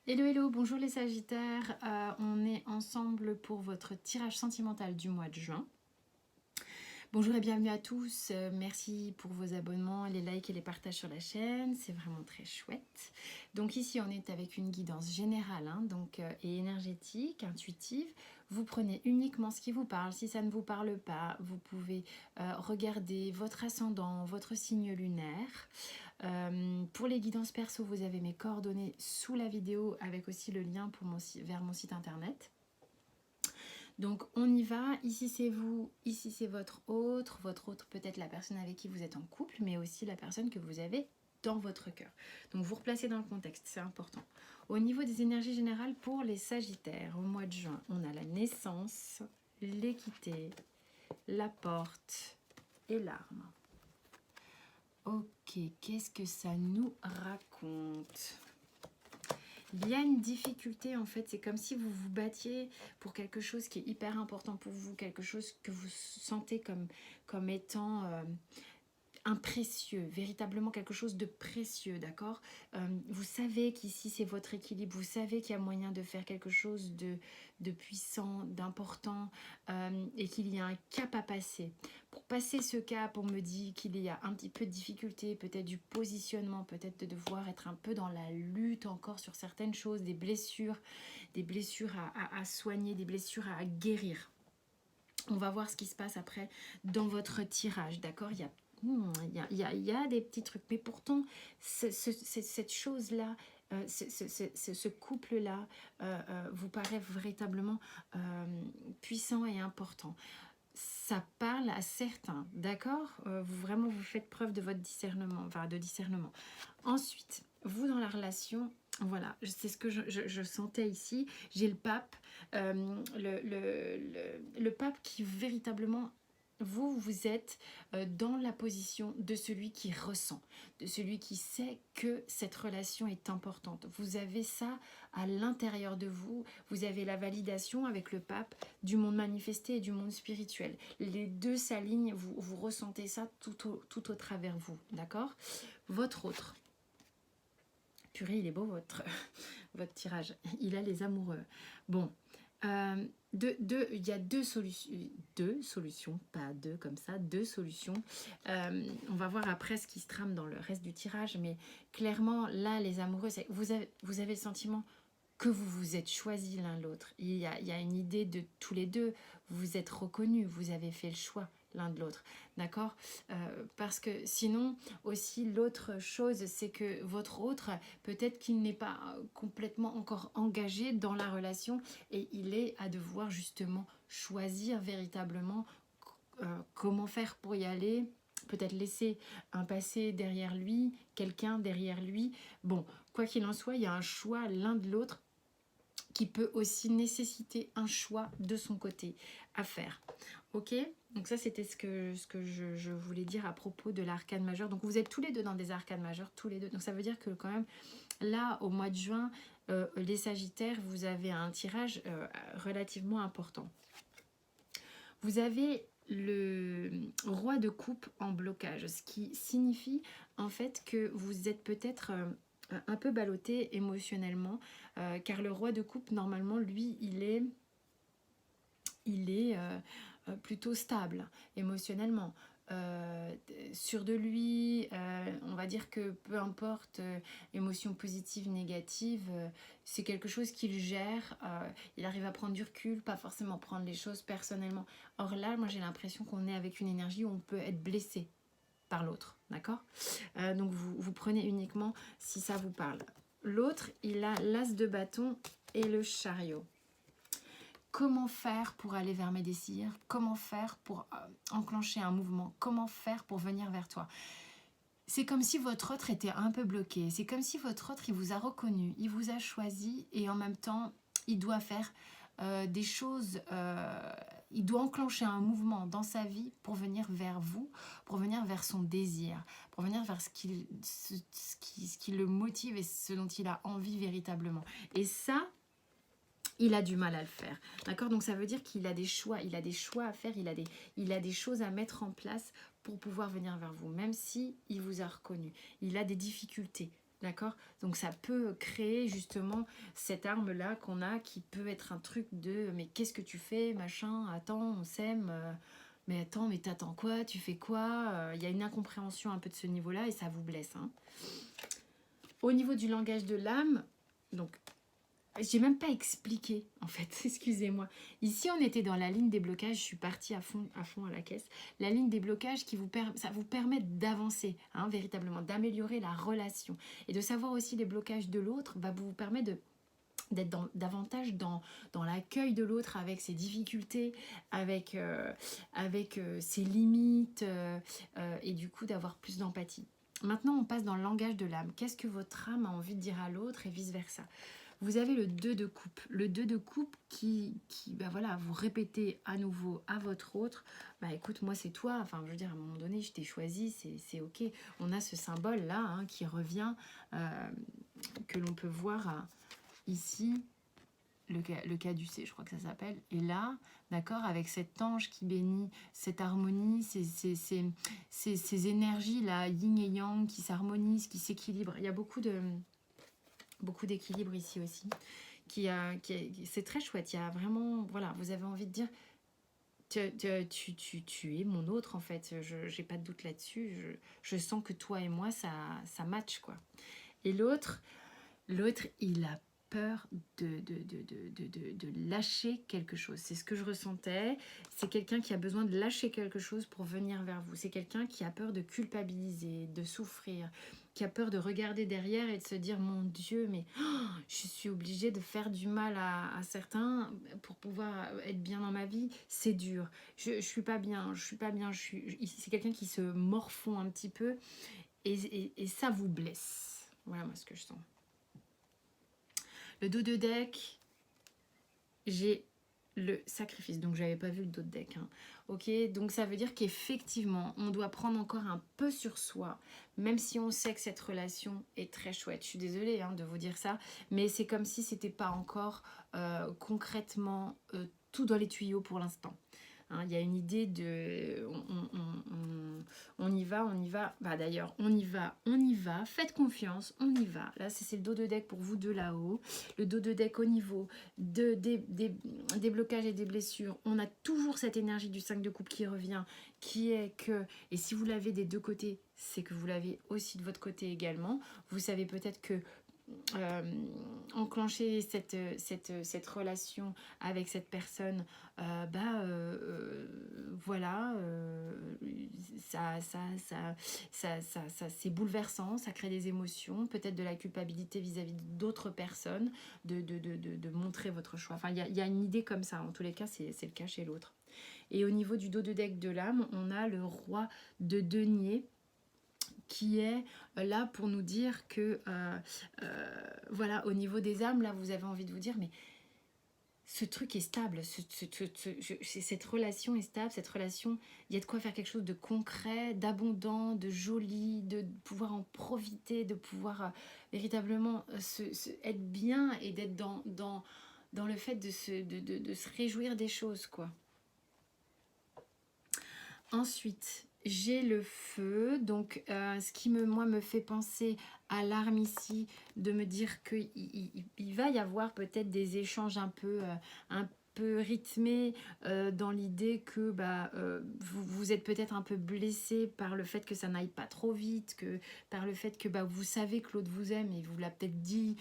Hello, hello, bonjour les Sagittaires. On est ensemble pour votre tirage sentimental du mois de juin. Bonjour et bienvenue à tous. Merci pour vos abonnements, les likes et les partages sur la chaîne. C'est vraiment très chouette. Donc ici, on est avec une guidance générale et énergétique, intuitive. Vous prenez uniquement ce qui vous parle. Si ça ne vous parle pas, vous pouvez regarder votre ascendant, votre signe lunaire. Pour les guidances perso, vous avez mes coordonnées sous la vidéo avec aussi le lien vers mon site internet. Donc on y va, ici c'est vous, ici c'est votre autre peut-être la personne avec qui vous êtes en couple, mais aussi la personne que vous avez dans votre cœur. Donc vous replacez dans le contexte, c'est important. Au niveau des énergies générales pour les Sagittaires, au mois de juin, on a la naissance, l'équité, la porte et l'arme. Ok, qu'est-ce que ça nous raconte ? Il y a une difficulté en fait, c'est comme si vous vous battiez pour quelque chose qui est hyper important pour vous, quelque chose que vous sentez comme étant un précieux, véritablement quelque chose de précieux, d'accord. Vous savez qu'ici c'est votre équilibre, vous savez qu'il y a moyen de faire quelque chose de puissant, d'important et qu'il y a un cap à passer. Pour passer ce cap, on me dit qu'il y a un petit peu de difficulté, peut-être du positionnement, peut-être de devoir être un peu dans la lutte encore sur certaines choses, des blessures à soigner, des blessures à guérir. On va voir ce qui se passe après dans votre tirage, d'accord. Il y a des petits trucs, mais pourtant, cette chose-là, ce couple-là vous paraît véritablement puissant et important. Ça parle à certains, d'accord. Vraiment, vous faites preuve de votre discernement, Ensuite, vous dans la relation, voilà, c'est ce que je sentais ici. J'ai le pape, le pape qui véritablement, vous êtes dans la position de celui qui ressent, de celui qui sait que cette relation est importante. Vous avez ça à l'intérieur de vous, vous avez la validation avec le pape du monde manifesté et du monde spirituel. Les deux s'alignent, vous ressentez ça tout au travers vous, d'accord. Votre autre, purée, il est beau votre tirage, il a les amoureux. Bon, il y a deux solutions, pas deux comme ça, deux solutions. On va voir après ce qui se trame dans le reste du tirage, mais clairement, là, les amoureux, vous avez le sentiment que vous vous êtes choisis l'un l'autre. Il y a une idée de tous les deux, vous vous êtes reconnus, vous avez fait le choix l'un de l'autre, d'accord. Parce que sinon, aussi, l'autre chose, c'est que votre autre, peut-être qu'il n'est pas complètement encore engagé dans la relation et il est à devoir justement choisir véritablement comment faire pour y aller, peut-être laisser un passé derrière lui, quelqu'un derrière lui. Bon, quoi qu'il en soit, il y a un choix l'un de l'autre qui peut aussi nécessiter un choix de son côté à faire. Ok, donc ça c'était ce que je voulais dire à propos de l'arcane majeur. Donc vous êtes tous les deux dans des arcanes majeures, tous les deux. Donc ça veut dire que quand même, là au mois de juin, les Sagittaires, vous avez un tirage relativement important. Vous avez le roi de coupe en blocage, ce qui signifie en fait que vous êtes peut-être un peu ballotté émotionnellement, car le roi de coupe, normalement, lui, il est plutôt stable émotionnellement, sûr de lui, on va dire que peu importe émotion positive, négative, c'est quelque chose qu'il gère, il arrive à prendre du recul, pas forcément prendre les choses personnellement. Or là, moi j'ai l'impression qu'on est avec une énergie où on peut être blessé par l'autre, d'accord. Donc vous prenez uniquement si ça vous parle. L'autre, il a l'as de bâton et le chariot. Comment faire pour aller vers mes désirs? Comment faire pour enclencher un mouvement? Comment faire pour venir vers toi? C'est comme si votre autre était un peu bloqué. C'est comme si votre autre, il vous a reconnu, il vous a choisi et en même temps, il doit faire des choses, il doit enclencher un mouvement dans sa vie pour venir vers vous, pour venir vers son désir, pour venir vers ce qui le motive et ce dont il a envie véritablement. Et ça, il a du mal à le faire, d'accord. Donc ça veut dire qu'il a des choix, à faire, il a des choses à mettre en place pour pouvoir venir vers vous, même si il vous a reconnu. Il a des difficultés D'accord? Donc ça peut créer justement cette arme-là qu'on a qui peut être un truc de mais qu'est-ce que tu fais, machin, attends, on s'aime, mais attends, mais t'attends quoi, tu fais quoi? Il y a une incompréhension un peu de ce niveau-là et ça vous blesse. Hein. Au niveau du langage de l'âme, donc j'ai même pas expliqué en fait, excusez-moi. Ici on était dans la ligne des blocages, je suis partie à fond à la caisse. La ligne des blocages qui ça vous permet d'avancer, hein, véritablement, d'améliorer la relation. Et de savoir aussi les blocages de l'autre va vous permettre d'être davantage dans l'accueil de l'autre avec ses difficultés, avec ses limites, et du coup d'avoir plus d'empathie. Maintenant on passe dans le langage de l'âme. Qu'est-ce que votre âme a envie de dire à l'autre et vice-versa. Vous avez le 2 de coupe. Le 2 de coupe qui bah voilà, vous répétez à nouveau à votre autre, bah écoute, moi c'est toi, enfin je veux dire, à un moment donné, je t'ai choisi, c'est ok. On a ce symbole-là hein, qui revient, que l'on peut voir ici, le caducée, je crois que ça s'appelle. Et là, d'accord, avec cet ange qui bénit cette harmonie, ces énergies-là, yin et yang, qui s'harmonisent, qui s'équilibrent. Il y a beaucoup d'équilibre ici aussi. C'est très chouette. Il y a vraiment, voilà, vous avez envie de dire, tu es mon autre en fait. Je n'ai pas de doute là-dessus. Je sens que toi et moi, ça match quoi. Et l'autre, il a peur de lâcher quelque chose. C'est ce que je ressentais. C'est quelqu'un qui a besoin de lâcher quelque chose pour venir vers vous. C'est quelqu'un qui a peur de culpabiliser, de souffrir, qui a peur de regarder derrière et de se dire mon Dieu, mais je suis obligée de faire du mal à certains pour pouvoir être bien dans ma vie. C'est dur. Je suis pas bien. C'est quelqu'un qui se morfond un petit peu et ça vous blesse. Voilà moi ce que je sens. Le dos de deck, j'ai le sacrifice. Donc, j'avais pas vu le dos de deck. Hein. Ok, donc ça veut dire qu'effectivement, on doit prendre encore un peu sur soi, même si on sait que cette relation est très chouette. Je suis désolée hein, de vous dire ça, mais c'est comme si c'était pas encore concrètement tout dans les tuyaux pour l'instant. Hein, il y a une idée de on y va. Bah d'ailleurs, on y va. Faites confiance, on y va. Là, c'est le dos de deck pour vous deux là-haut. Le dos de deck au niveau des blocages et des blessures. On a toujours cette énergie du 5 de coupe qui revient, qui est que, et si vous l'avez des deux côtés, c'est que vous l'avez aussi de votre côté également. Vous savez peut-être que enclencher cette relation avec cette personne, voilà, c'est bouleversant, ça crée des émotions, peut-être de la culpabilité vis-à-vis d'autres personnes, de montrer votre choix. Enfin, il y a une idée comme ça, en tous les cas, c'est le cas chez l'autre. Et au niveau du dos de deck de l'âme, on a le roi de denier, qui est là pour nous dire que voilà, au niveau des âmes, là vous avez envie de vous dire mais ce truc est stable, cette relation est stable, cette relation, il y a de quoi faire quelque chose de concret, d'abondant, de joli, de pouvoir en profiter, de pouvoir véritablement être bien et d'être dans le fait de se réjouir des choses quoi. Ensuite, j'ai le feu, donc ce qui me fait penser à l'arme ici, de me dire qu'il il va y avoir peut-être des échanges un peu rythmés dans l'idée que vous êtes peut-être un peu blessé par le fait que ça n'aille pas trop vite, par le fait que vous savez que l'autre vous aime et vous l'a peut-être dit,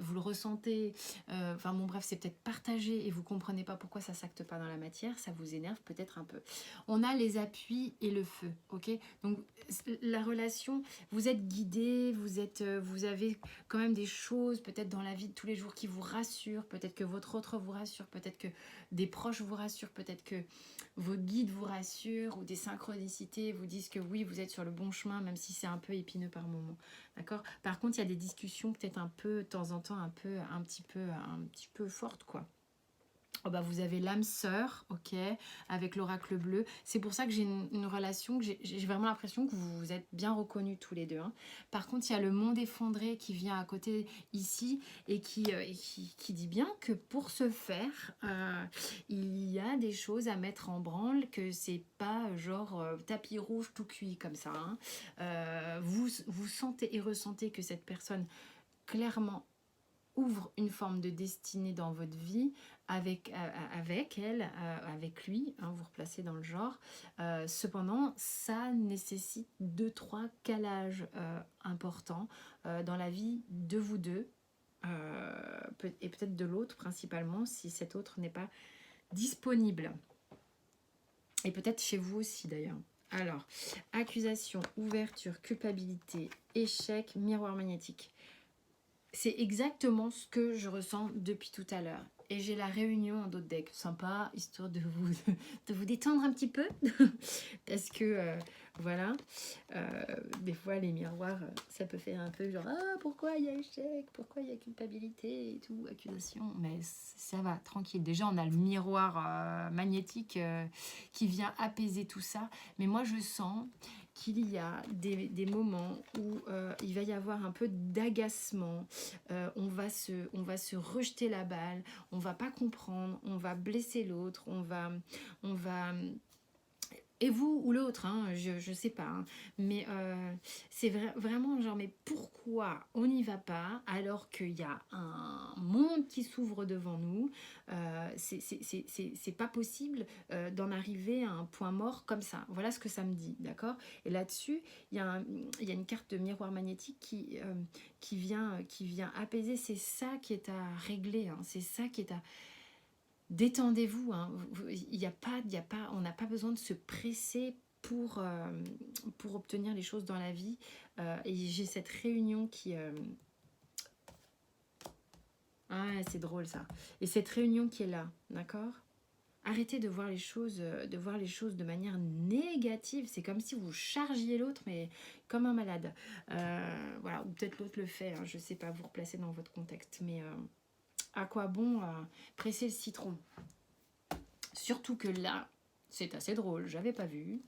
vous le ressentez, enfin bon bref c'est peut-être partagé et vous comprenez pas pourquoi ça s'acte pas dans la matière, ça vous énerve peut-être un peu. On a les appuis et le feu, ok? Donc la relation, vous êtes guidé, vous avez quand même des choses peut-être dans la vie de tous les jours qui vous rassurent, peut-être que votre autre vous rassure, peut-être que des proches vous rassurent, peut-être que vos guides vous rassurent ou des synchronicités vous disent que oui, vous êtes sur le bon chemin, même si c'est un peu épineux par moment, d'accord? Par contre, il y a des discussions peut-être un peu, de temps en temps, un petit peu fortes, quoi. Oh bah vous avez l'âme sœur, ok, avec l'oracle bleu. C'est pour ça que j'ai une relation, que j'ai vraiment l'impression que vous vous êtes bien reconnus tous les deux, hein. Par contre, il y a le monde effondré qui vient à côté ici et qui dit bien que pour ce faire, il y a des choses à mettre en branle, que c'est pas genre tapis rouge tout cuit comme ça, hein. Vous sentez et ressentez que cette personne, clairement, ouvre une forme de destinée dans votre vie avec elle, avec lui, hein, vous replacez dans le genre. Cependant, ça nécessite 2-3 calages importants dans la vie de vous deux, et peut-être de l'autre principalement, si cet autre n'est pas disponible. Et peut-être chez vous aussi d'ailleurs. Alors, accusation, ouverture, culpabilité, échec, miroir magnétique. C'est exactement ce que je ressens depuis tout à l'heure. Et j'ai la réunion en d'autres decks. Sympa, histoire de vous détendre un petit peu. Parce que, voilà, des fois les miroirs, ça peut faire un peu genre, ah, pourquoi il y a échec, pourquoi il y a culpabilité et tout, accusation. Mais ça va, tranquille. Déjà, on a le miroir magnétique qui vient apaiser tout ça. Mais moi, je sens qu'il y a des moments où il va y avoir un peu d'agacement, on va se rejeter la balle, on va pas comprendre, on va blesser l'autre, on va et vous ou l'autre, hein, je sais pas, hein, mais c'est vraiment genre, mais pourquoi on n'y va pas alors qu'il y a un monde qui s'ouvre devant nous? C'est pas possible d'en arriver à un point mort comme ça. Voilà ce que ça me dit, d'accord? Et là-dessus, il y a une carte de miroir magnétique qui vient apaiser. C'est ça qui est à régler, hein, c'est ça qui est à... Détendez-vous, hein. On n'a pas besoin de se presser pour obtenir les choses dans la vie. Et j'ai cette réunion qui... Ah, c'est drôle ça. Et cette réunion qui est là, d'accord? Arrêtez de voir les choses, de manière négative. C'est comme si vous chargiez l'autre, mais comme un malade. Voilà, ou peut-être l'autre le fait, hein, je sais pas, vous replacez dans votre contexte. Mais à quoi bon presser le citron? Surtout que là, c'est assez drôle, j'avais pas vu.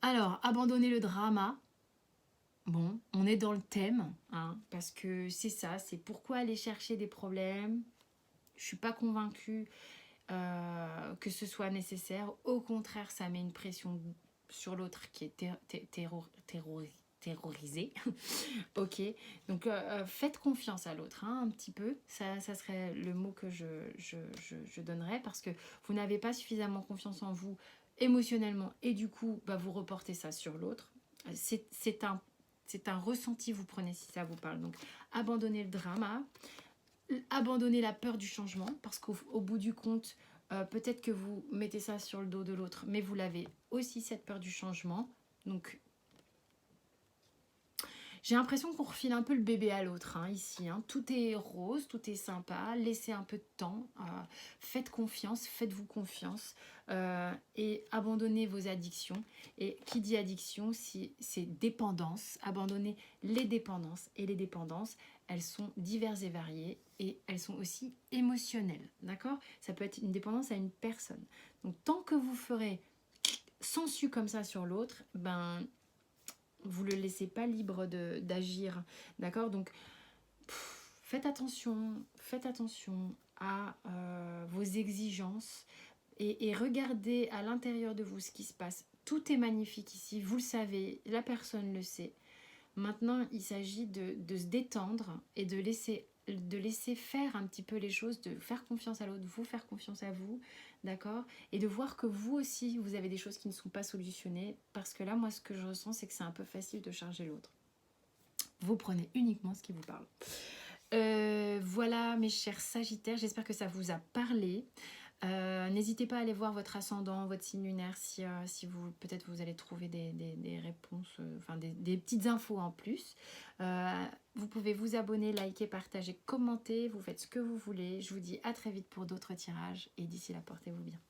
Alors, abandonner le drama. Bon, on est dans le thème, hein, parce que c'est ça, c'est pourquoi aller chercher des problèmes. Je suis pas convaincue que ce soit nécessaire. Au contraire, ça met une pression sur l'autre qui est terrorisé. Ok, donc faites confiance à l'autre, hein, un petit peu. Ça serait le mot que je donnerais, parce que vous n'avez pas suffisamment confiance en vous émotionnellement et du coup, bah, vous reportez ça sur l'autre. C'est un ressenti, vous prenez si ça vous parle. Donc, abandonnez le drama, abandonnez la peur du changement, parce qu'au bout du compte, peut-être que vous mettez ça sur le dos de l'autre, mais vous l'avez aussi, cette peur du changement. Donc, j'ai l'impression qu'on refile un peu le bébé à l'autre, hein, ici. Hein. Tout est rose, tout est sympa. Laissez un peu de temps. Faites confiance, faites-vous confiance. Et abandonnez vos addictions. Et qui dit addiction, c'est dépendance. Abandonnez les dépendances. Et les dépendances, elles sont diverses et variées. Et elles sont aussi émotionnelles. D'accord? Ça peut être une dépendance à une personne. Donc, tant que vous ferez sensu comme ça sur l'autre, ben... vous ne le laissez pas libre d'agir, d'accord? Donc, faites attention à vos exigences et regardez à l'intérieur de vous ce qui se passe. Tout est magnifique ici, vous le savez, la personne le sait. Maintenant, il s'agit de se détendre et de laisser faire un petit peu les choses, de faire confiance à l'autre, vous faire confiance à vous, d'accord? Et de voir que vous aussi, vous avez des choses qui ne sont pas solutionnées, parce que là, moi, ce que je ressens, c'est que c'est un peu facile de charger l'autre. Vous prenez uniquement ce qui vous parle. Voilà, mes chers Sagittaires, j'espère que ça vous a parlé. N'hésitez pas à aller voir votre ascendant, votre signe lunaire, si vous peut-être vous allez trouver des réponses, enfin des petites infos en plus. Vous pouvez vous abonner, liker, partager, commenter, vous faites ce que vous voulez. Je vous dis à très vite pour d'autres tirages et d'ici là, portez-vous bien.